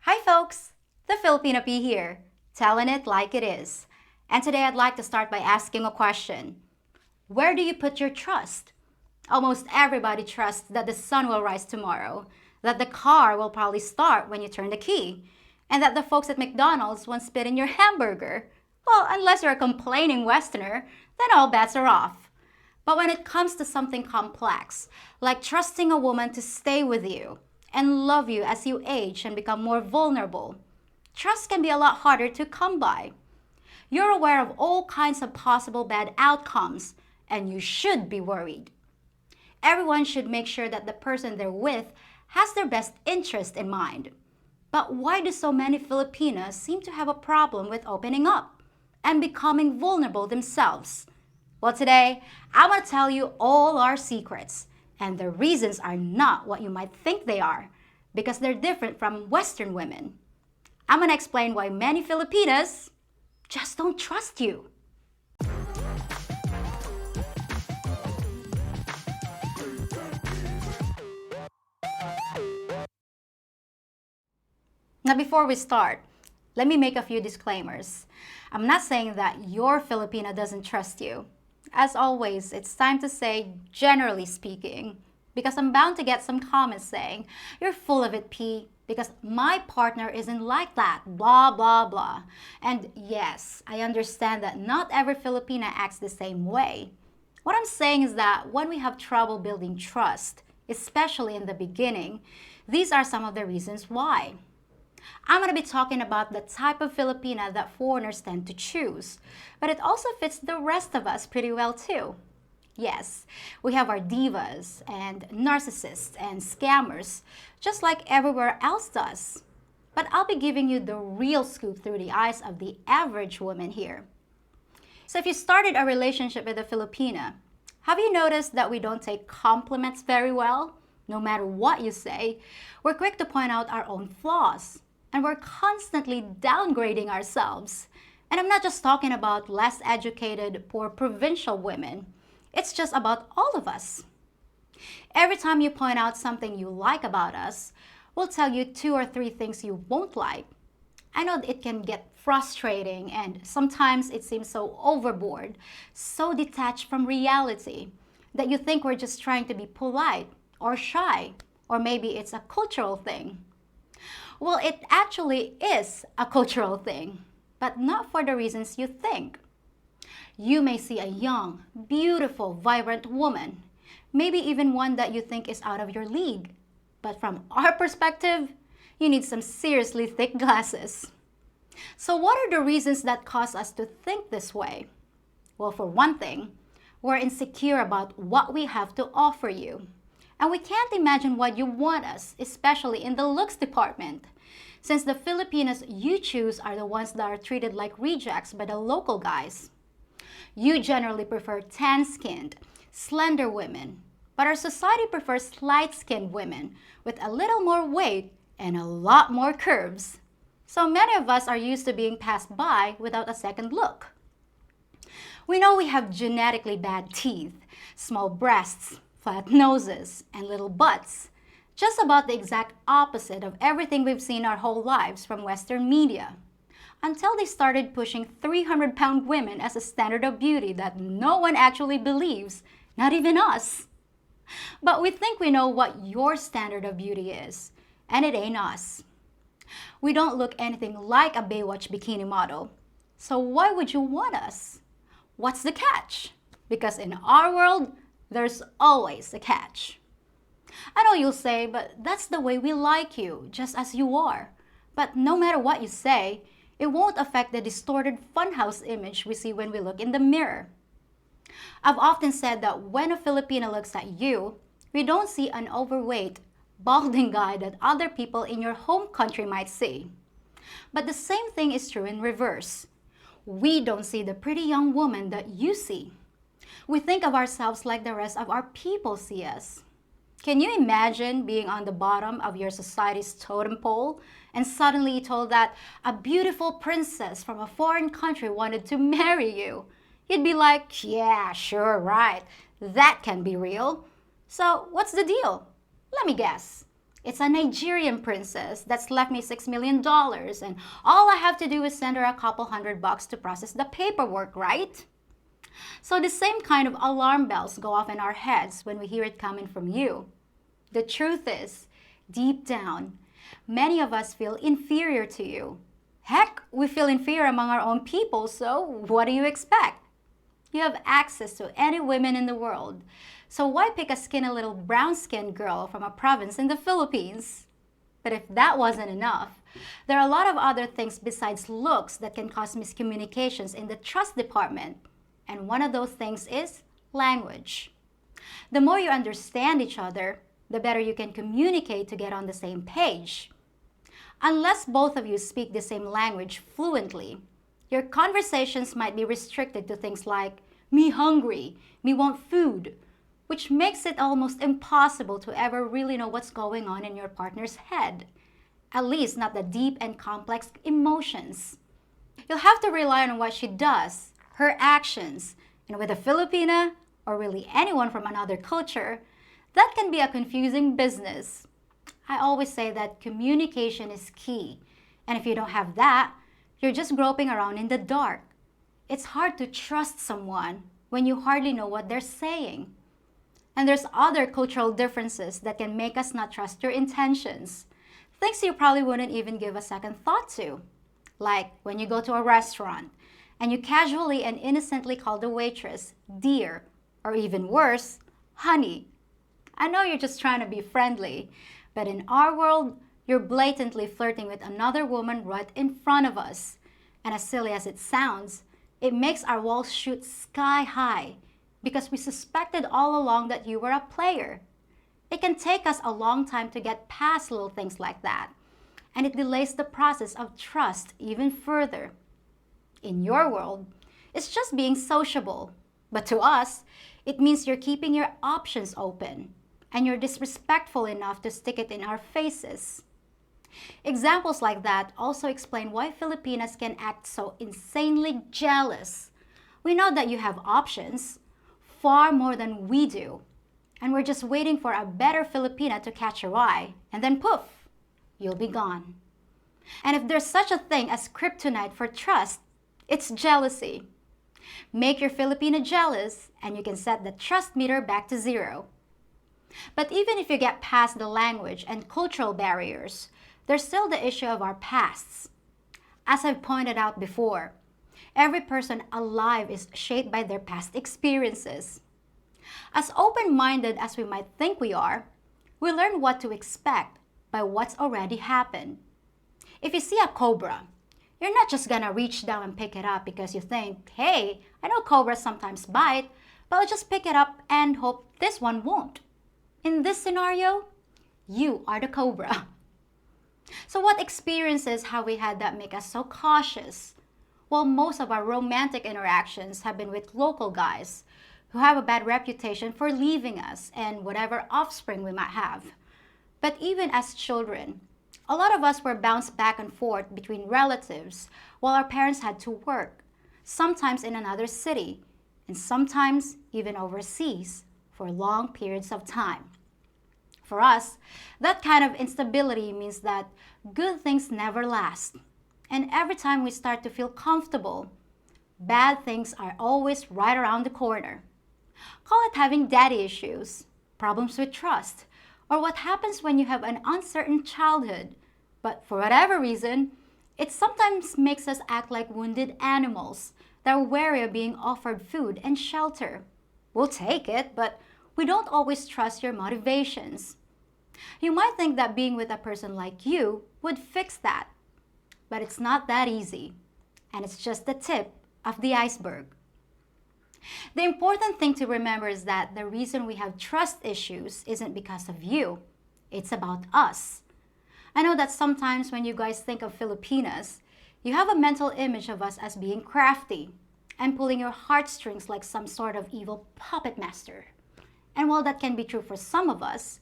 Hi folks, the Filipina P here, telling it like it is. And today I'd like to start by asking a question. Where do you put your trust? Almost everybody trusts that the sun will rise tomorrow, that the car will probably start when you turn the key, and that the folks at McDonald's won't spit in your hamburger. Well, unless you're a complaining Westerner, then all bets are off. But when it comes to something complex, like trusting a woman to stay with you and love you as you age and become more vulnerable, trust can be a lot harder to come by. You're aware of all kinds of possible bad outcomes, and you should be worried. Everyone should make sure that the person they're with has their best interest in mind. But why do so many Filipinas seem to have a problem with opening up and becoming vulnerable themselves? Well, today, I want to tell you all our secrets, and the reasons are not what you might think they are, because they're different from Western women. I'm going to explain why many Filipinas just don't trust you. Now, before we start, let me make a few disclaimers. I'm not saying that your Filipina doesn't trust you. As always, it's time to say, generally speaking, because I'm bound to get some comments saying, you're full of it, P, because my partner isn't like that, blah, blah, blah. And yes, I understand that not every Filipina acts the same way. What I'm saying is that when we have trouble building trust, especially in the beginning, these are some of the reasons why. I'm going to be talking about the type of Filipina that foreigners tend to choose, but it also fits the rest of us pretty well too. Yes, we have our divas and narcissists and scammers, just like everywhere else does. But I'll be giving you the real scoop through the eyes of the average woman here. So if you started a relationship with a Filipina, have you noticed that we don't take compliments very well? No matter what you say, we're quick to point out our own flaws. And we're constantly downgrading ourselves. And I'm not just talking about less educated, poor provincial women. It's just about all of us. Every time you point out something you like about us, we'll tell you 2 or 3 things you won't like. I know it can get frustrating, and sometimes it seems so overboard, so detached from reality, that you think we're just trying to be polite or shy, or maybe it's a cultural thing. Well, it actually is a cultural thing, but not for the reasons you think. You may see a young, beautiful, vibrant woman, maybe even one that you think is out of your league. But from our perspective, you need some seriously thick glasses. So what are the reasons that cause us to think this way? Well, for one thing, we're insecure about what we have to offer you. And we can't imagine what you want us, especially in the looks department, since the Filipinas you choose are the ones that are treated like rejects by the local guys. You generally prefer tan-skinned, slender women, but our society prefers light-skinned women with a little more weight and a lot more curves. So many of us are used to being passed by without a second look. We know we have genetically bad teeth, small breasts, flat noses, and little butts. Just about the exact opposite of everything we've seen our whole lives from Western media. Until they started pushing 300-pound women as a standard of beauty that no one actually believes, not even us. But we think we know what your standard of beauty is, and it ain't us. We don't look anything like a Baywatch bikini model. So why would you want us? What's the catch? Because in our world, there's always a catch. I know you'll say, but that's the way we like you, just as you are. But no matter what you say, it won't affect the distorted funhouse image we see when we look in the mirror. I've often said that when a Filipina looks at you, we don't see an overweight, balding guy that other people in your home country might see. But the same thing is true in reverse. We don't see the pretty young woman that you see. We think of ourselves like the rest of our people see us. Can you imagine being on the bottom of your society's totem pole and suddenly told that a beautiful princess from a foreign country wanted to marry you? You'd be like, yeah, sure, right. That can be real. So what's the deal? Let me guess. It's a Nigerian princess that's left me $6 million, and all I have to do is send her a couple $100 to process the paperwork, right? So the same kind of alarm bells go off in our heads when we hear it coming from you. The truth is, deep down, many of us feel inferior to you. Heck, we feel inferior among our own people, so what do you expect? You have access to any women in the world. So why pick a skinny little brown-skinned girl from a province in the Philippines? But if that wasn't enough, there are a lot of other things besides looks that can cause miscommunications in the trust department. And one of those things is language. The more you understand each other, the better you can communicate to get on the same page. Unless both of you speak the same language fluently, your conversations might be restricted to things like, me hungry, me want food, which makes it almost impossible to ever really know what's going on in your partner's head. At least not the deep and complex emotions. You'll have to rely on what she does, her actions, and with a Filipina, or really anyone from another culture, that can be a confusing business. I always say that communication is key, and if you don't have that, you're just groping around in the dark. It's hard to trust someone when you hardly know what they're saying. And there's other cultural differences that can make us not trust your intentions. Things you probably wouldn't even give a second thought to. Like when you go to a restaurant and you casually and innocently call the waitress dear, or even worse, honey. I know you're just trying to be friendly, but in our world, you're blatantly flirting with another woman right in front of us. And as silly as it sounds, it makes our walls shoot sky high because we suspected all along that you were a player. It can take us a long time to get past little things like that, and it delays the process of trust even further. In your world, it's just being sociable, but to us, it means you're keeping your options open, and you're disrespectful enough to stick it in our faces. Examples like that also explain why Filipinas can act so insanely jealous. We know that you have options, far more than we do. And we're just waiting for a better Filipina to catch your eye, and then poof, you'll be gone. And if there's such a thing as kryptonite for trust, it's jealousy. Make your Filipina jealous, and you can set the trust meter back to zero. But even if you get past the language and cultural barriers, there's still the issue of our pasts. As I've pointed out before, every person alive is shaped by their past experiences. As open-minded as we might think we are, we learn what to expect by what's already happened. If you see a cobra, you're not just gonna reach down and pick it up because you think, hey, I know cobras sometimes bite, but I'll just pick it up and hope this one won't. In this scenario, you are the cobra. So what experiences have we had that make us so cautious? Well, most of our romantic interactions have been with local guys who have a bad reputation for leaving us and whatever offspring we might have. But even as children, a lot of us were bounced back and forth between relatives while our parents had to work, sometimes in another city, and sometimes even overseas for long periods of time. For us, that kind of instability means that good things never last. And every time we start to feel comfortable, bad things are always right around the corner. Call it having daddy issues, problems with trust, or what happens when you have an uncertain childhood. But for whatever reason, it sometimes makes us act like wounded animals that are wary of being offered food and shelter. We'll take it, but we don't always trust your motivations. You might think that being with a person like you would fix that, but it's not that easy, and it's just the tip of the iceberg. The important thing to remember is that the reason we have trust issues isn't because of you, it's about us. I know that sometimes when you guys think of Filipinas, you have a mental image of us as being crafty and pulling your heartstrings like some sort of evil puppet master. And while that can be true for some of us,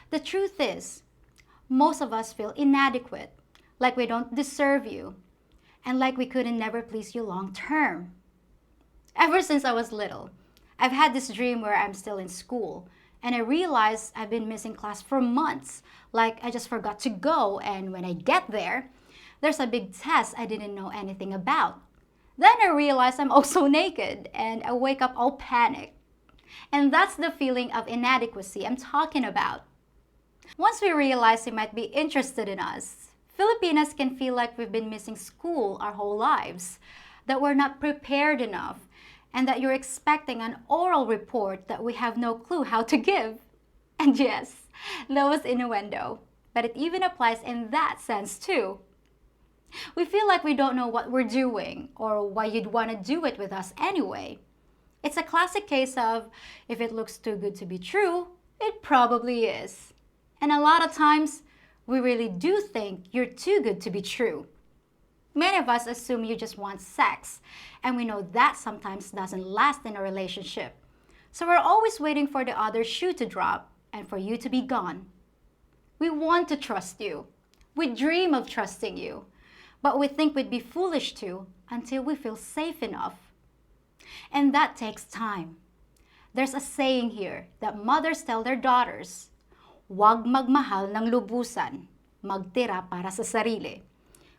the truth is, most of us feel inadequate, like we don't deserve you, and like we couldn't never please you long term. Ever since I was little, I've had this dream where I'm still in school, and I realize I've been missing class for months, like I just forgot to go, and when I get there, there's a big test I didn't know anything about. Then I realize I'm also naked, and I wake up all panicked. And that's the feeling of inadequacy I'm talking about. Once we realize you might be interested in us, Filipinas can feel like we've been missing school our whole lives, that we're not prepared enough, and that you're expecting an oral report that we have no clue how to give. And yes, that was innuendo, but it even applies in that sense too. We feel like we don't know what we're doing or why you'd want to do it with us anyway. It's a classic case of, if it looks too good to be true, it probably is. And a lot of times, we really do think you're too good to be true. Many of us assume you just want sex, and we know that sometimes doesn't last in a relationship. So we're always waiting for the other shoe to drop and for you to be gone. We want to trust you. We dream of trusting you. But we think we'd be foolish to until we feel safe enough. And that takes time. There's a saying here that mothers tell their daughters, "Huwag magmahal ng lubusan, magtira para sa sarili,"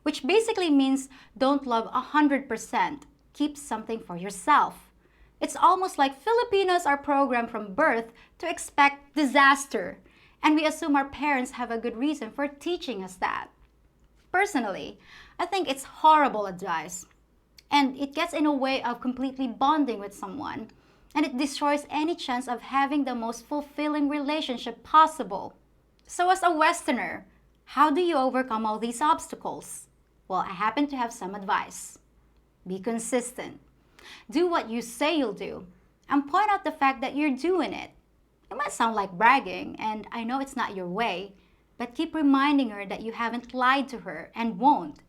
which basically means don't love 100%, keep something for yourself. It's almost like Filipinos are programmed from birth to expect disaster, and we assume our parents have a good reason for teaching us that. Personally, I think it's horrible advice, and it gets in a way of completely bonding with someone, and it destroys any chance of having the most fulfilling relationship possible. So as a Westerner, how do you overcome all these obstacles? Well, I happen to have some advice. Be consistent. Do what you say you'll do, and point out the fact that you're doing it. It might sound like bragging, and I know it's not your way, but keep reminding her that you haven't lied to her and won't,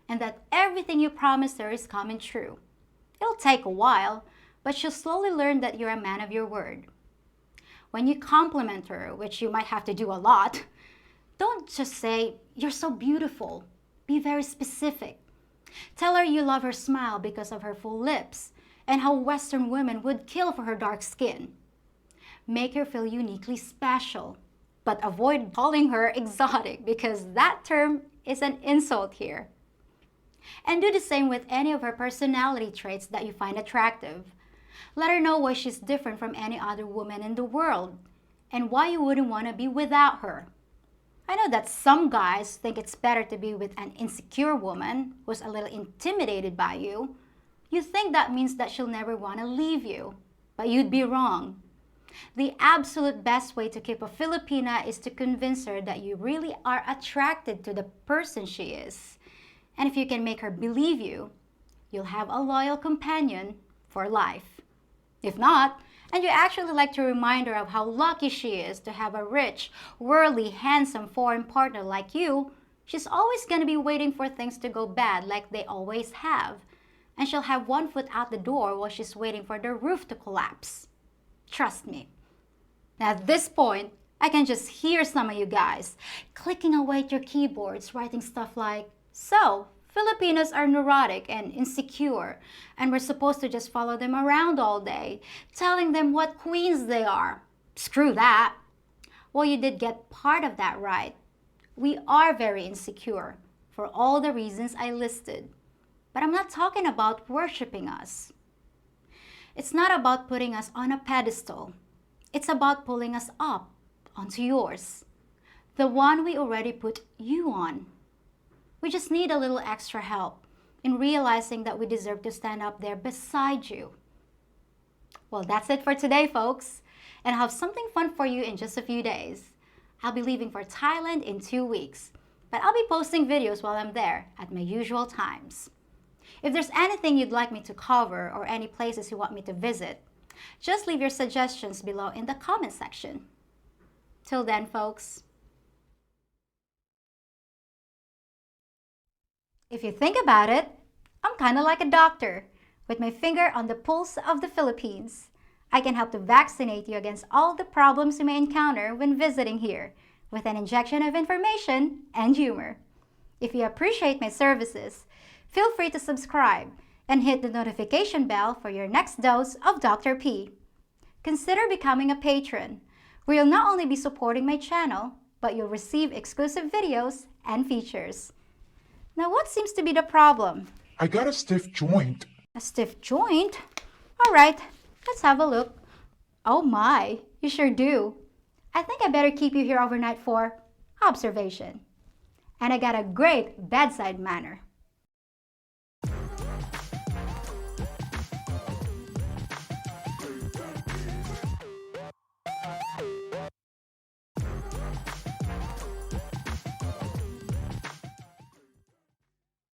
and that everything you promised her is coming true. It'll take a while, but she'll slowly learn that you're a man of your word. When you compliment her, which you might have to do a lot, don't just say, "You're so beautiful." Be very specific. Tell her you love her smile because of her full lips, and how Western women would kill for her dark skin. Make her feel uniquely special, but avoid calling her exotic because that term is an insult here. And do the same with any of her personality traits that you find attractive. Let her know why she's different from any other woman in the world, and why you wouldn't want to be without her. I know that some guys think it's better to be with an insecure woman who's a little intimidated by you. You think that means that she'll never want to leave you, but you'd be wrong. The absolute best way to keep a Filipina is to convince her that you really are attracted to the person she is. And if you can make her believe you, you'll have a loyal companion for life. If not, and you actually like to remind her of how lucky she is to have a rich, worldly, handsome foreign partner like you, she's always going to be waiting for things to go bad like they always have. And she'll have one foot out the door while she's waiting for the roof to collapse. Trust me. Now at this point, I can just hear some of you guys clicking away at your keyboards, writing stuff like, "So, Filipinos are neurotic and insecure, and we're supposed to just follow them around all day, telling them what queens they are. Screw that." Well, you did get part of that right. We are very insecure for all the reasons I listed. But I'm not talking about worshiping us. It's not about putting us on a pedestal. It's about pulling us up onto yours, the one we already put you on. We just need a little extra help in realizing that we deserve to stand up there beside you. Well, that's it for today, folks. And I have something fun for you in just a few days. I'll be leaving for Thailand in 2 weeks, but I'll be posting videos while I'm there at my usual times. If there's anything you'd like me to cover or any places you want me to visit, just leave your suggestions below in the comment section. Till then, folks. If you think about it, I'm kind of like a doctor, with my finger on the pulse of the Philippines. I can help to vaccinate you against all the problems you may encounter when visiting here, with an injection of information and humor. If you appreciate my services, feel free to subscribe and hit the notification bell for your next dose of Dr. P. Consider becoming a patron. where you'll not only be supporting my channel, but you'll receive exclusive videos and features. Now, what seems to be the problem? I got a stiff joint. A stiff joint? All right, let's have a look. Oh my, you sure do. I think I better keep you here overnight for observation. And I got a great bedside manner.